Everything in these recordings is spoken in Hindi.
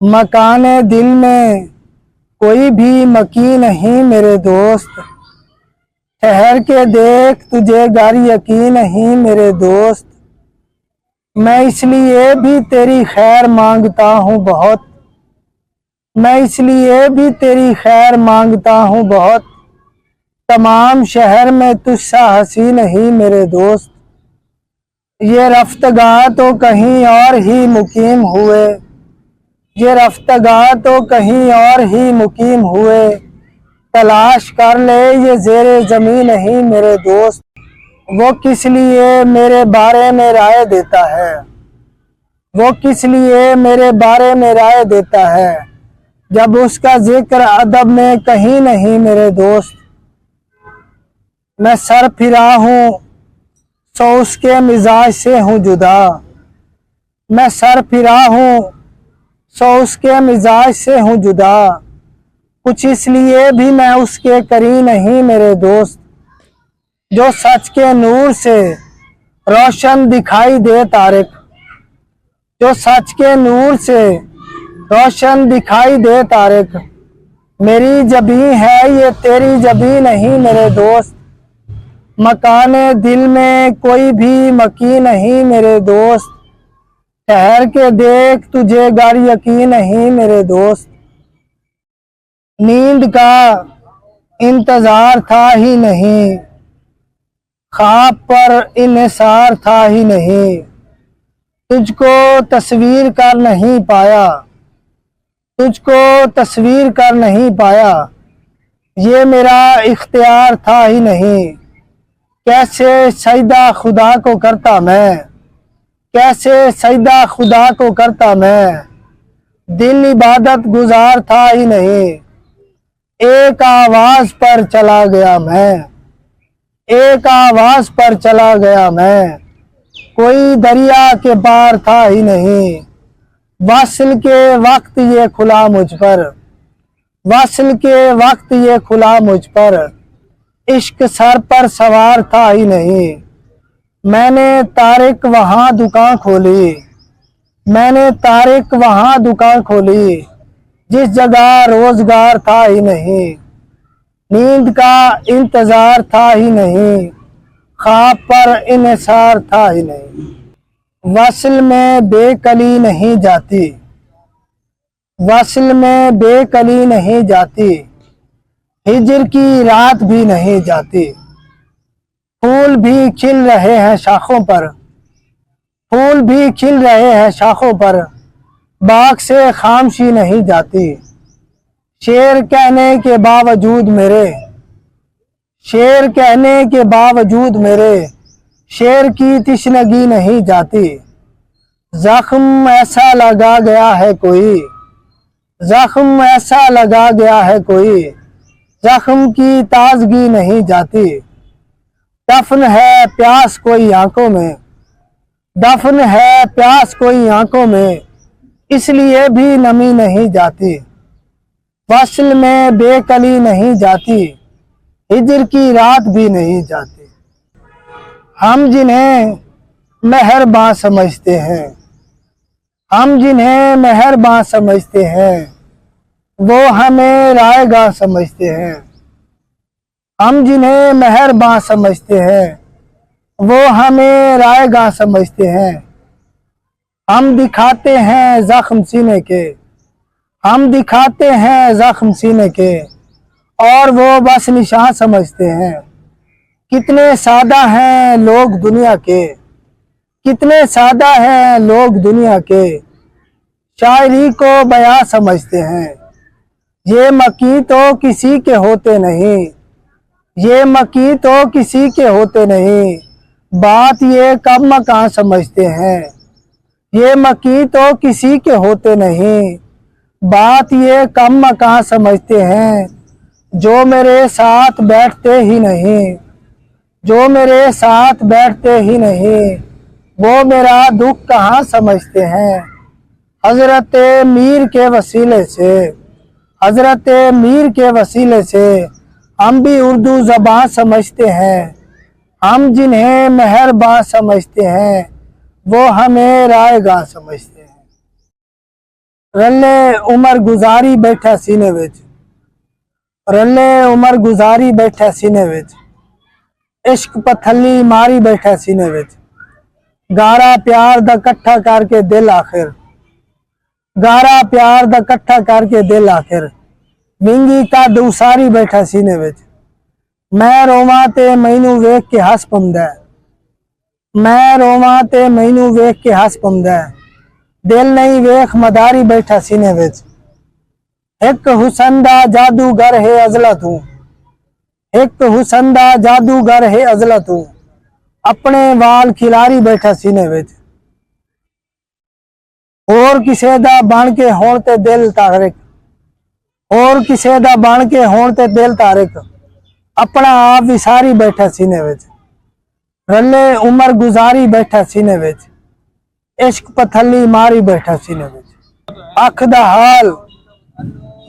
मकाने दिल में कोई भी मकी नहीं मेरे दोस्त। ठहर के देख तुझे घर यकीन नहीं मेरे दोस्त। मैं इसलिए भी तेरी खैर मांगता हूँ बहुत। मैं इसलिए भी तेरी खैर मांगता हूँ बहुत। तमाम शहर में तुझसा हंसी नहीं मेरे दोस्त। ये रफ्तगा तो कहीं और ही मुकीम हुए। ये रफ्तगा तो कहीं और ही मुकीम हुए। तलाश कर ले ये ज़ेरे ज़मीं नहीं मेरे दोस्त। वो किस लिए मेरे बारे में राय देता है। वो किस लिए मेरे बारे में राय देता है, जब उसका जिक्र अदब में कहीं नहीं मेरे दोस्त। मैं सर फिरा हूँ सो उसके मिजाज से हूँ जुदा। मैं सर फिरा हूँ सो उसके मिजाज से हूँ जुदा। कुछ इसलिए भी मैं उसके करीब नहीं मेरे दोस्त। जो सच के नूर से रोशन दिखाई दे तारिक। जो सच के नूर से रोशन दिखाई दे तारिक। मेरी जबी है ये तेरी जबी नहीं मेरे दोस्त। मकाने दिल में कोई भी मकी नहीं मेरे दोस्त। ठहर के देख तुझे घर यकीन नहीं मेरे दोस्त। नींद का इंतजार था ही नहीं, ख्वाब पर इन्हिसार था ही नहीं। तुझको तस्वीर कर नहीं पाया, तुझको तस्वीर कर नहीं पाया। ये मेरा इख्तियार था ही नहीं। कैसे सजदा खुदा को करता मैं, कैसे सजदा खुदा को करता मैं। दिल इबादत गुजार था ही नहीं। एक आवाज पर चला गया मैं, एक आवाज पर चला गया मैं। कोई दरिया के पार था ही नहीं। वासिल के वक्त ये खुला मुझ पर, वासिल के वक्त ये खुला मुझ पर। इश्क सर पर सवार था ही नहीं। मैंने तारिक वहाँ दुकान खोली, मैंने तारिक वहाँ दुकान खोली। जिस जगह रोजगार था ही नहीं। नींद का इंतजार था ही नहीं, ख्वाब पर इन्हिसार था ही नहीं। वसल में बेकली नहीं जाती, वसल में बेकली नहीं जाती। हिजर की रात भी नहीं जाती। फूल भी खिल रहे हैं शाखों पर, फूल भी खिल रहे हैं शाखों पर। बाग से खामोशी नहीं जाती। शेर कहने के बावजूद मेरे, शेर कहने के बावजूद मेरे। शेर की तिश्नगी नहीं जाती। जख्म ऐसा लगा गया है कोई, जख्म ऐसा लगा गया है कोई। जख्म की ताजगी नहीं जाती। दफन है प्यास कोई आंखों में, दफन है प्यास कोई आंखों में। इसलिए भी नमी नहीं जाती। वसल में बेकली नहीं जाती, हिजर की रात भी नहीं जाती। हम जिन्हें मेहरबान समझते हैं, हम जिन्हें मेहरबान समझते हैं, वो हमें रायगा समझते हैं। हम जिन्हें मेहरबान समझते हैं, वो हमें रायगा समझते हैं। हम दिखाते हैं जख्म सीने के, हम दिखाते हैं जख्म सीने के, और वो बस निशान समझते हैं। कितने सादा हैं लोग दुनिया के, कितने सादा हैं लोग दुनिया के। शायरी को बयां समझते हैं। ये मकी तो किसी के होते नहीं, ये मकी तो किसी के होते नहीं। बात ये कब मकान समझते हैं। ये मकी तो किसी के होते नहीं। बात ये कम मकान समझते हैं। जो मेरे साथ बैठते ही नहीं, जो मेरे साथ बैठते ही नहीं। वो मेरा दुख कहाँ समझते हैं। हजरत मीर के वसीले से, हजरत मीर के वसीले से हम भी उर्दू ज़बान समझते हैं। हम जिन्हें मेहरबान समझते हैं, वो हमें रायगा समझते हैं। रले उमर गुजारी बैठा सीने विच, रले उमर गुजारी बैठा सीने विच, इश्क पथली मारी बैठा सीने विच, गारा प्यार दा कट्ठा करके दिल आखिर, गारा प्यार दा कट्ठा करके दिल आखिर, विंगी कद उसारी बैठा सीने विच, मैं रोवां ते मैनू वेख के हस पौंदा, मैं रोवां ते मैनू वेख के हस पौंदा, दिल नहीं वेख मदारी बैठा सीने विच, एक हुसन दा जादूगर है अजला तू, एक हुसन दा जादूगर है अजला तू, अपने वाल खिलारी बैठा सीने विच, और किसे दा बन के होण ते दिल तारिक, और किसे दा बन के होण ते दिल तारिक, अपना आप विसारी बैठा सीने विच, रले उमर गुजारी बैठा सीने विच, इश्क पथली मारी बैठा सीने विच, अख दा हाल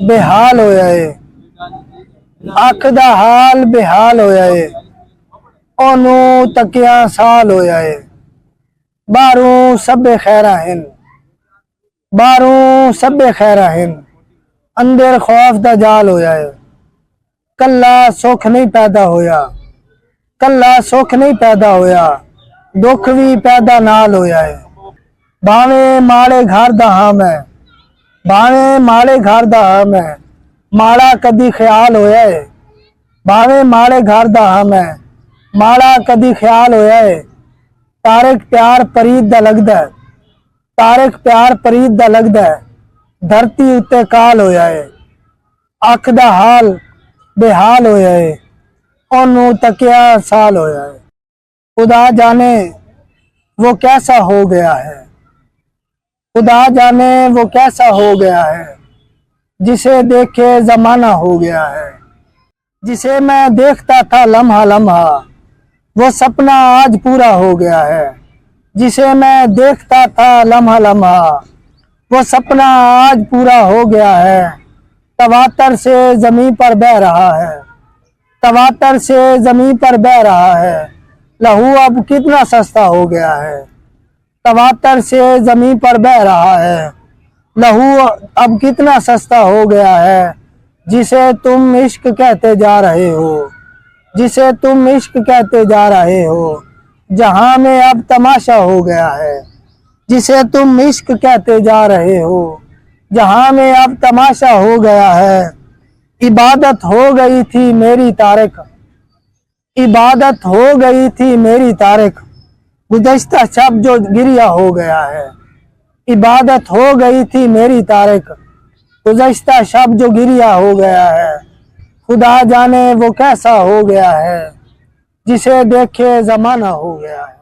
बेहाल होया है, अख दा हाल बेहाल होया है, ओनू तकिया साल होया है, बाहरों सबे खैरा हिन, बाहरों सबे खैरा हिन, अंदर खौफ दा जाल होया है, कला सुख नहीं पैदा होया, कला सुख नहीं पैदा होया, दुख भी पैदा नाल होया है, भावे माड़े घर दा हाँ मैं, भावे माड़े घर दा हाँ मैं, माड़ा कदी ख्याल होया है, भावे माड़े घर दा हाँ मैं, माड़ा कदी ख्याल होया है, तारिक प्यार परीत दा लगदा है, तारिक प्यार परीत दा लगदा है, धरती उत्ते काल होया है, अख दा हाल बेहाल होया है, ओनू तकिया साल होया है, खुदा जाने वो कैसा हो गया है, खुदा जाने वो कैसा हो गया है, जिसे देखे जमाना हो गया है, जिसे मैं देखता था लम्हा लम्हा, वो सपना आज पूरा हो गया है, जिसे मैं देखता था लम्हा लम्हा, वो सपना आज पूरा हो गया है, तवातर से जमीन पर बह रहा है, तवातर से जमीन पर बह रहा है, लहू अब कितना सस्ता हो गया है, तवातर से जमीन पर बह रहा है, लहू अब कितना सस्ता हो गया है, जिसे तुम इश्क कहते जा रहे हो, जिसे तुम इश्क कहते जा रहे हो, जहां में अब तमाशा हो गया है, जिसे तुम इश्क कहते जा रहे हो, जहां में अब तमाशा हो गया है, इबादत हो गई थी मेरी तारिक, इबादत हो गई थी मेरी तारिक, गुज़श्ता शब जो गिरिया हो गया है, इबादत हो गई थी मेरी तारिक, गुज़श्ता शब जो गिरिया हो गया है, खुदा जाने वो कैसा हो गया है, जिसे देखे जमाना हो गया है।